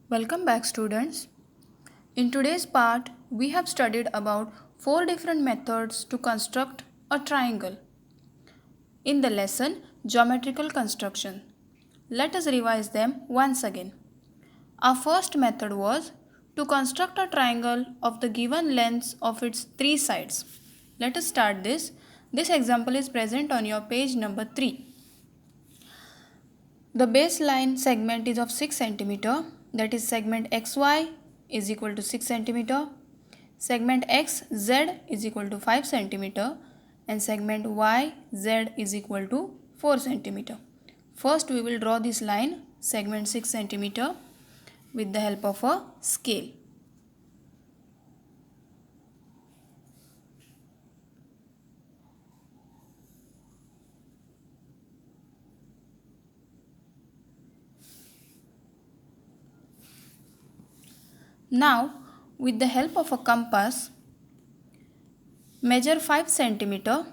Welcome back, students. In today's part, we have studied about 4 different methods to construct a triangle. In the lesson, Geometrical Construction. Let us revise them once again. Our first method was to construct a triangle of the given lengths of its 3 sides. Let us start this. This example is present on your page number 3. The baseline segment is of 6 cm, that is segment XY is equal to 6 cm, segment XZ is equal to 5 cm and segment YZ is equal to 4 cm. First we will draw this line segment 6 cm with the help of a scale. Now with the help of a compass, measure 5 cm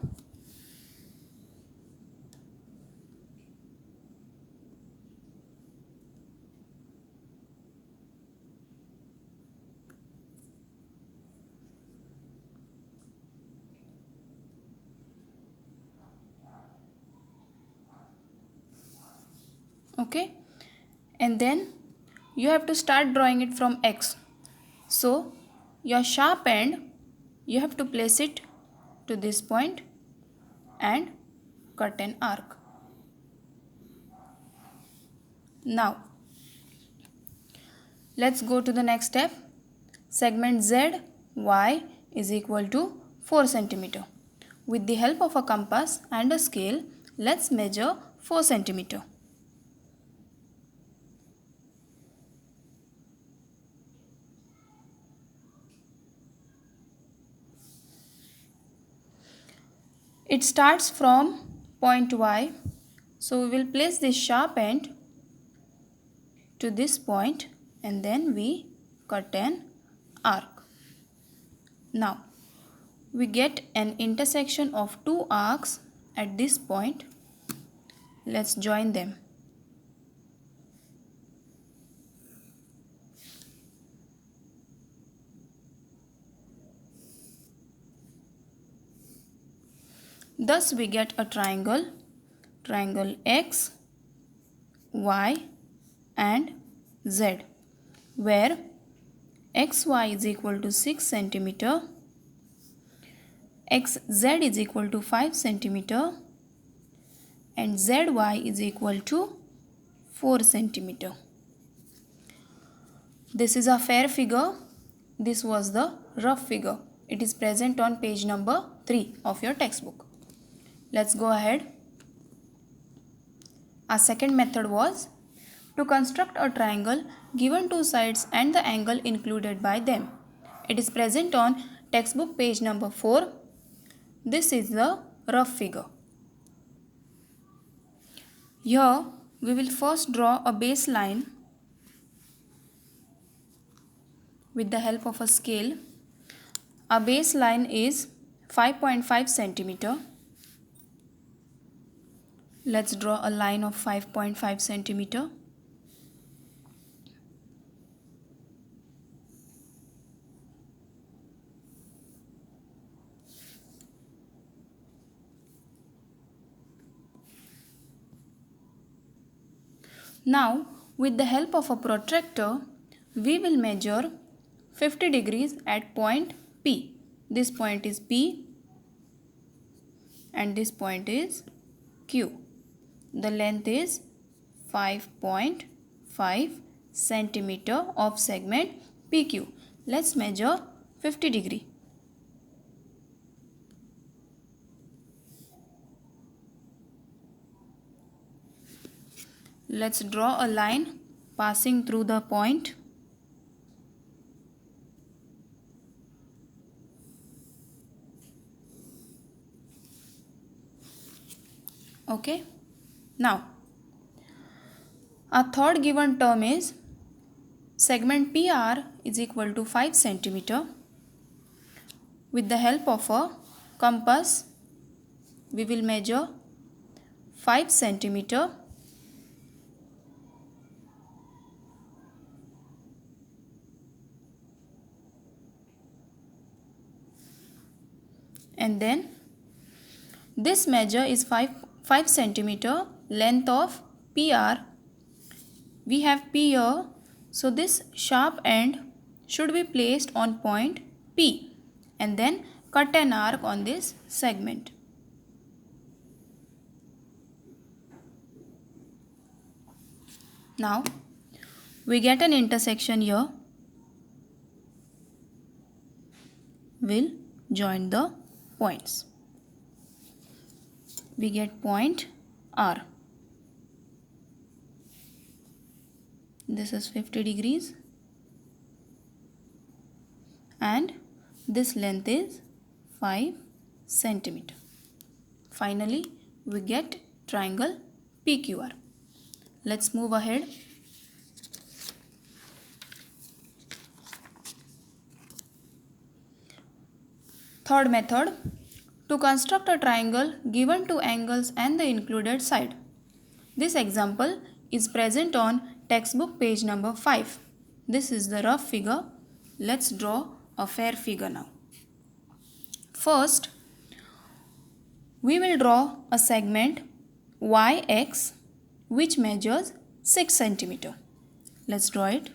okay, and then you have to start drawing it from X. So your sharp end, you have to place it to this point and cut an arc. Now let's go to the next step. Segment ZY is equal to 4 cm. With the help of a compass and a scale, let's measure 4 cm. It starts from point Y, so we will place this sharp end to this point and then we cut an arc. Now we get an intersection of 2 arcs at this point. Let's join them. Thus we get a triangle X, Y and Z, where XY is equal to 6 cm, XZ is equal to 5 cm and ZY is equal to 4 cm. This is a fair figure. This was the rough figure. It is present on page number 3 of your textbook. Let's go ahead. Our second method was to construct a triangle given 2 sides and the angle included by them. It is present on textbook page number 4. This is the rough figure. Here we will first draw a baseline with the help of a scale. Our baseline is 5.5 cm. Let's draw a line of 5.5 cm. Now with the help of a protractor, we will measure 50 degrees at point P. This point is P and this point is Q. The length is 5.5 centimeter of segment PQ. Let's measure 50 degree. Let's draw a line passing through the point. Okay. Now, our third given term is segment PR is equal to 5 cm. With the help of a compass, we will measure 5 cm and then this measure is 5 centimeter, length of PR. We have P here, so this sharp end should be placed on point P and then cut an arc on this segment. Now we get an intersection here. We'll join the points. We get point R. This is 50 degrees and this length is 5 centimeter. Finally, we get triangle PQR. Let's move ahead. Third method, to construct a triangle given two angles and the included side. This example is present on textbook page number 5. This is the rough figure. Let's draw a fair figure now. First, we will draw a segment YX which measures 6 centimeter. Let's draw it.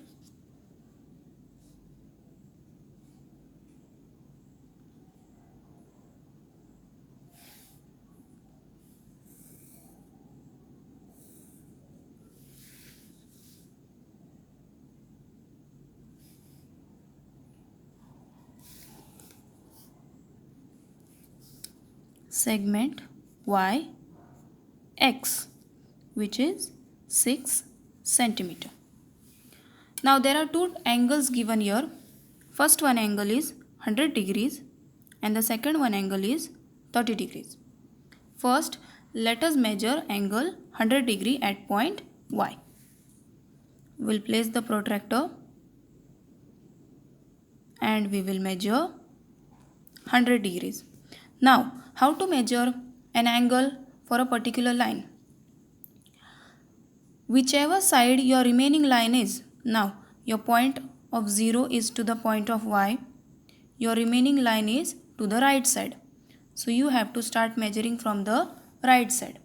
Segment YX which is 6 centimeter. Now there are two angles given here. First one angle is 100 degrees and the second one angle is 30 degrees. First, let us measure angle 100 degree at point Y. We'll place the protractor and we will measure 100 degrees. Now, how to measure an angle for a particular line? Whichever side your remaining line is, now your point of 0 is to the point of Y, your remaining line is to the right side. So you have to start measuring from the right side.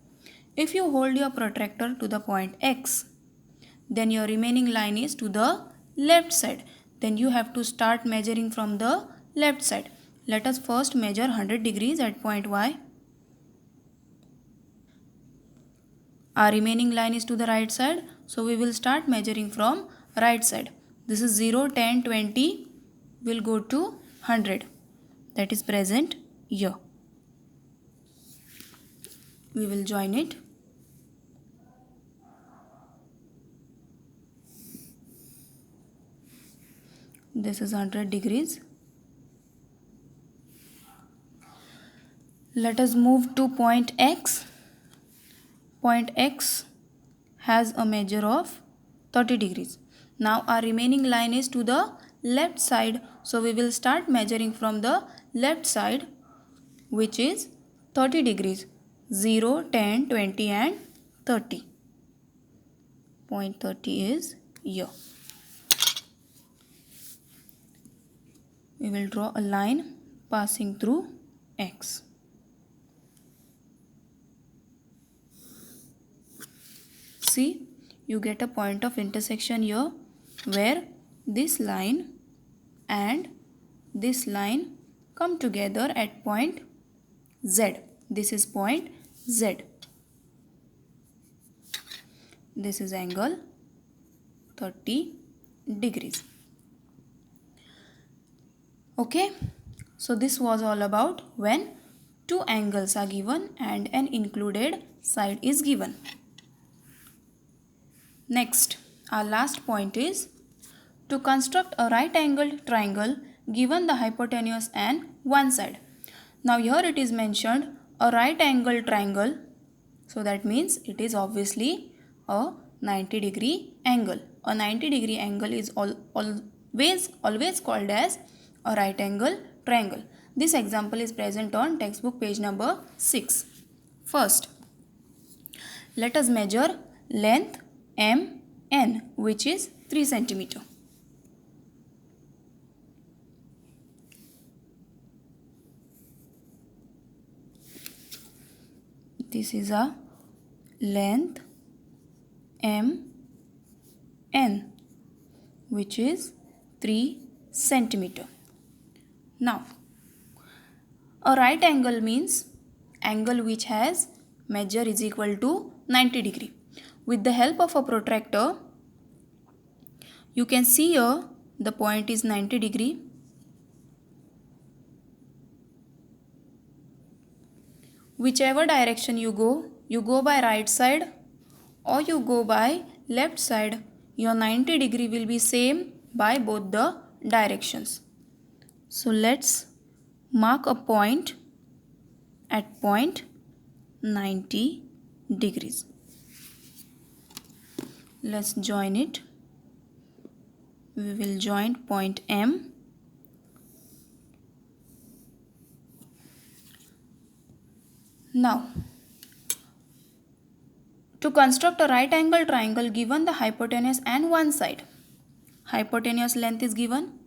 If you hold your protractor to the point X, then your remaining line is to the left side. Then you have to start measuring from the left side. Let us first measure 100 degrees at point Y. Our remaining line is to the right side, so we will start measuring from right side. This is 0, 10, 20, will go to 100. That is present here. We will join it. This is 100 degrees. Let us move to point X. Point X has a measure of 30 degrees. Now our remaining line is to the left side, so we will start measuring from the left side, which is 30 degrees. 0, 10, 20 and 30. Point 30 is here. We will draw a line passing through X. See, you get a point of intersection here where this line and this line come together at point Z. This is point Z. This is angle 30 degrees. Okay, so this was all about when two angles are given and an included side is given. Next, our last point is to construct a right angled triangle given the hypotenuse and one side. Now here it is mentioned a right angled triangle, so that means it is obviously a 90-degree angle. A 90-degree angle is always called as a right angle triangle. This example is present on textbook page number 6. First, let us measure length MN, which is 3 centimeter. This is a length MN, which is 3 centimeter. Now, a right angle means angle which has measure is equal to 90 degree. With the help of a protractor, you can see here the point is 90 degree. Whichever direction you go by right side or you go by left side, your 90 degree will be same by both the directions. So let's mark a point at point 90 degrees. Let's join it. We will join point M. Now, to construct a right angle triangle, given the hypotenuse and one side, hypotenuse length is given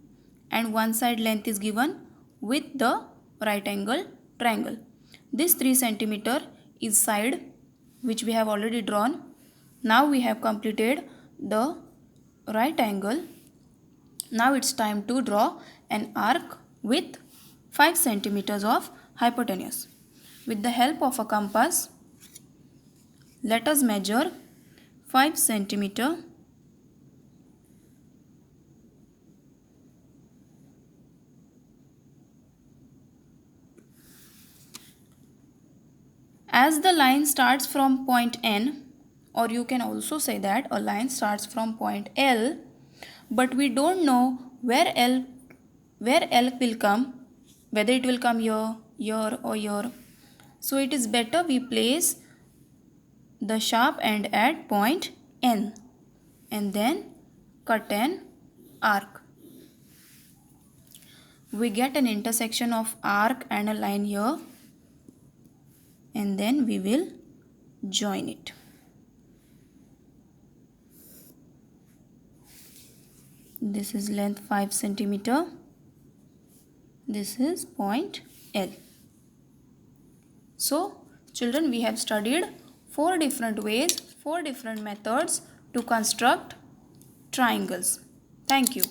and one side length is given with the right angle triangle. This 3 centimeter is side which we have already drawn. Now we have completed the right angle. Now it's time to draw an arc with 5 centimeters of hypotenuse. With the help of a compass, let us measure 5 centimeter. As the line starts from point N, or you can also say that a line starts from point L, but we don't know where L will come, whether it will come here or here. So it is better we place the sharp end at point N and then cut an arc. We get an intersection of arc and a line here, and then we will join it. This is length 5 centimeter. This is point L. So, children, we have studied 4 different ways, 4 different methods to construct triangles. Thank you.